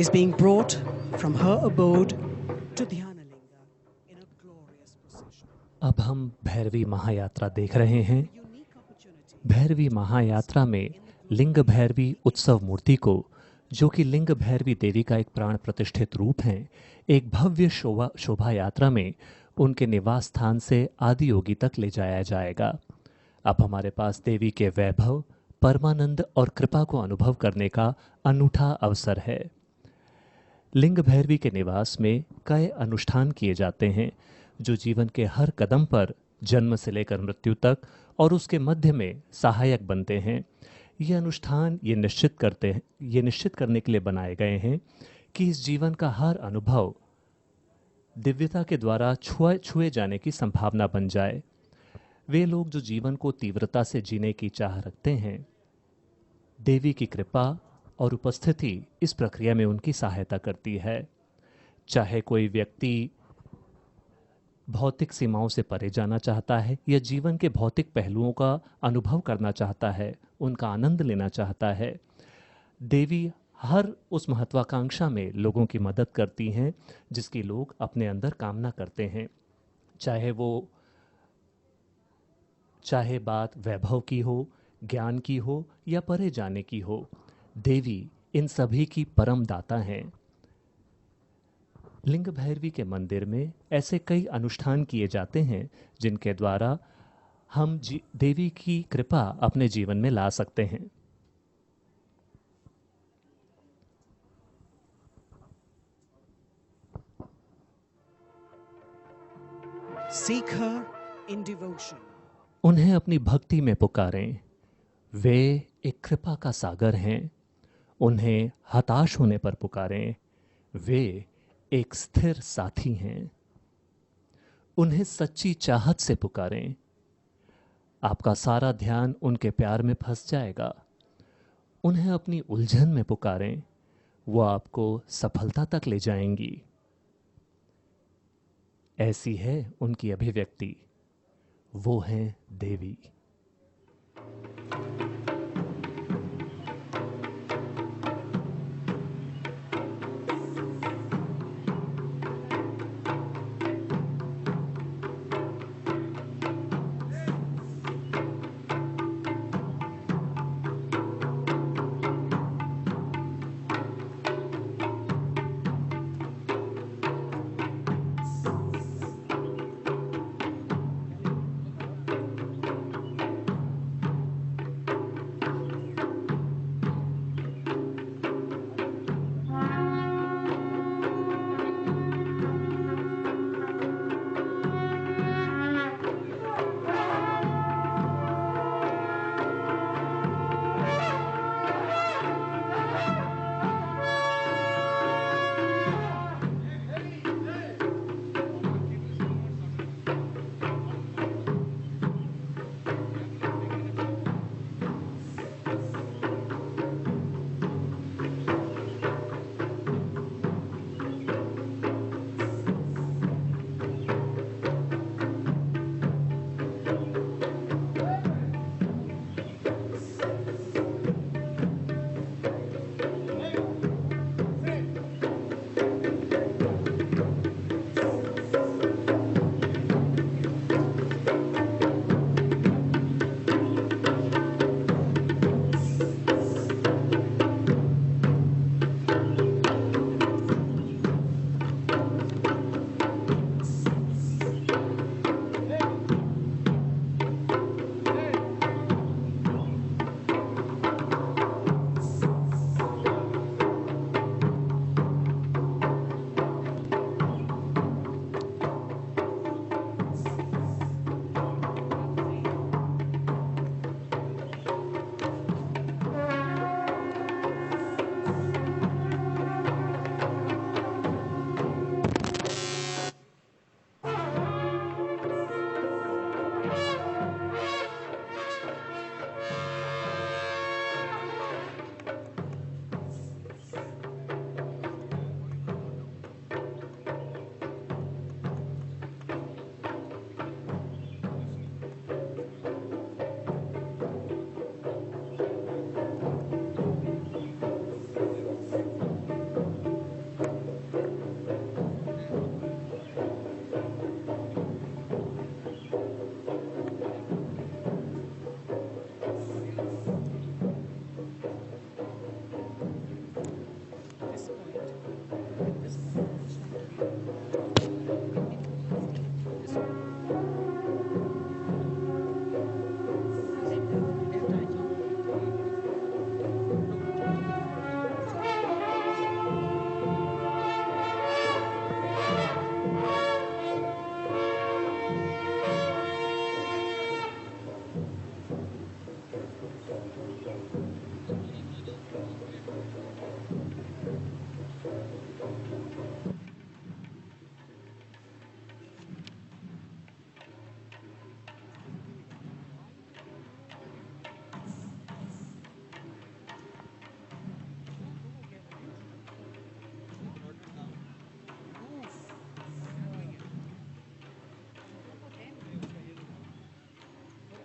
is being brought from her abode to Dhyanalinga in a glorious procession. अब हम भैरवी महायात्रा देख रहे हैं। Unique opportunity. भैरवी महायात्रा में लिंग भैरवी उत्सव मूर्ति को, जो कि लिंग भैरवी देवी का एक प्राण प्रतिष्ठित रूप हैं, एक भव्य शोभा यात्रा में उनके निवास स्थान से आदि योगी तक ले जाया जाएगा। अब हमारे पास देवी के वैभव, परमानंद और कृपा को अनुभव करने का अनूठा अवसर है। लिंग भैरवी के निवास में कई अनुष्ठान किए जाते हैं जो जीवन के हर कदम पर, जन्म से लेकर मृत्यु तक और उसके मध्य में सहायक बनते हैं। ये अनुष्ठान ये निश्चित करने के लिए बनाए गए हैं कि इस जीवन का हर अनुभव दिव्यता के द्वारा छुए जाने की संभावना बन जाए। वे लोग जो जीवन को तीव्रता से जीने की चाह रखते हैं, देवी की कृपा और उपस्थिति इस प्रक्रिया में उनकी सहायता करती है। चाहे कोई व्यक्ति भौतिक सीमाओं से परे जाना चाहता है या जीवन के भौतिक पहलुओं का अनुभव करना चाहता है, उनका आनंद लेना चाहता है, देवी हर उस महत्वाकांक्षा में लोगों की मदद करती हैं जिसकी लोग अपने अंदर कामना करते हैं। चाहे बात वैभव की हो, ज्ञान की हो या परे जाने की हो, देवी इन सभी की परम दाता हैं। लिंग भैरवी के मंदिर में ऐसे कई अनुष्ठान किए जाते हैं जिनके द्वारा हम देवी की कृपा अपने जीवन में ला सकते हैं। Seek her in devotion. उन्हें अपनी भक्ति में पुकारें। वे एक कृपा का सागर हैं। उन्हें हताश होने पर पुकारें। वे एक स्थिर साथी हैं। उन्हें सच्ची चाहत से पुकारें। आपका सारा ध्यान उनके प्यार में फंस जाएगा। उन्हें अपनी उलझन में पुकारें। वो आपको सफलता तक ले जाएंगी। ऐसी है उनकी अभिव्यक्ति। वो हैं देवी।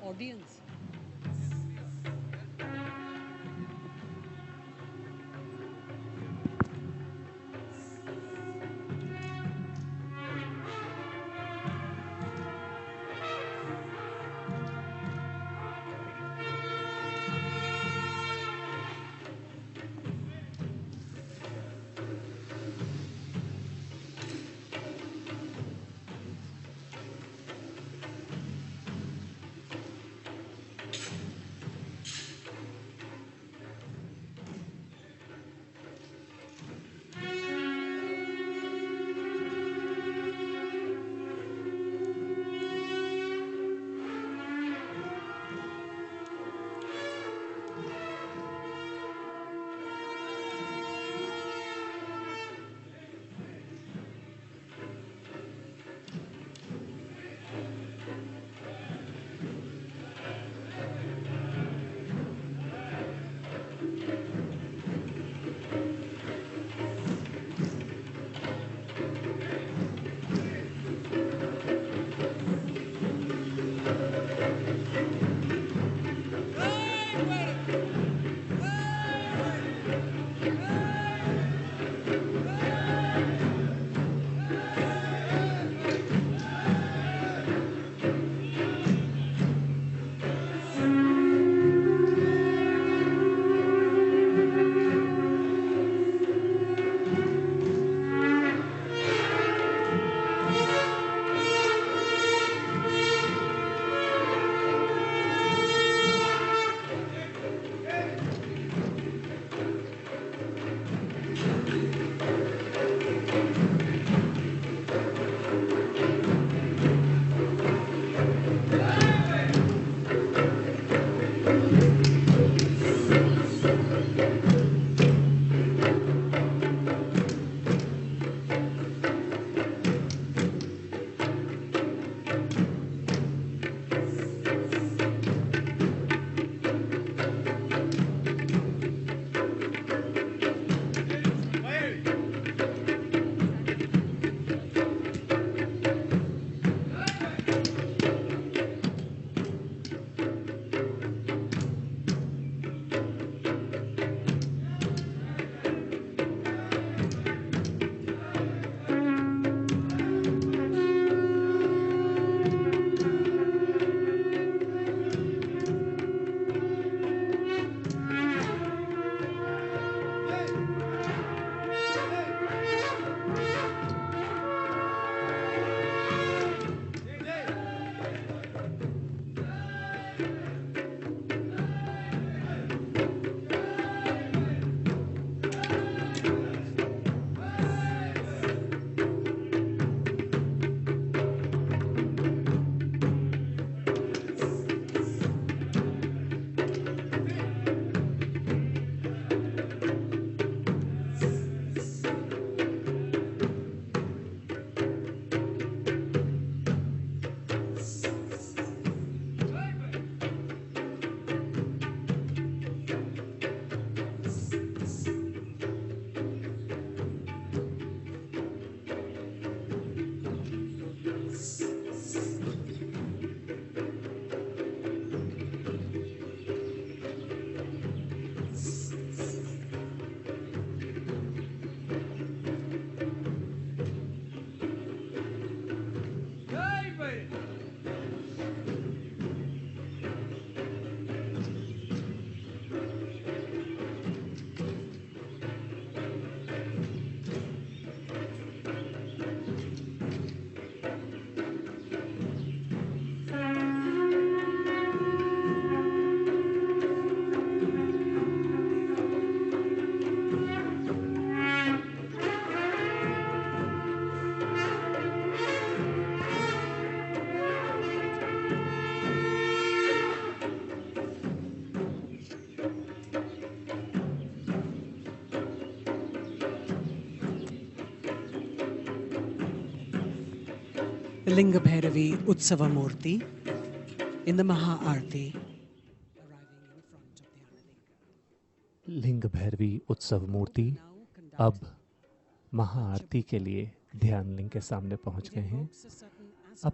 audience. The Linga Bhairavi Utsava Murti in the Maha Aarti arriving in front of Dhyanalinga. लिंग भैरवी उत्सव मूर्ति Now conduct अब महाआरती के लिए ध्यान लिंग के सामने पहुंच it गए हैं। evokes a certain अब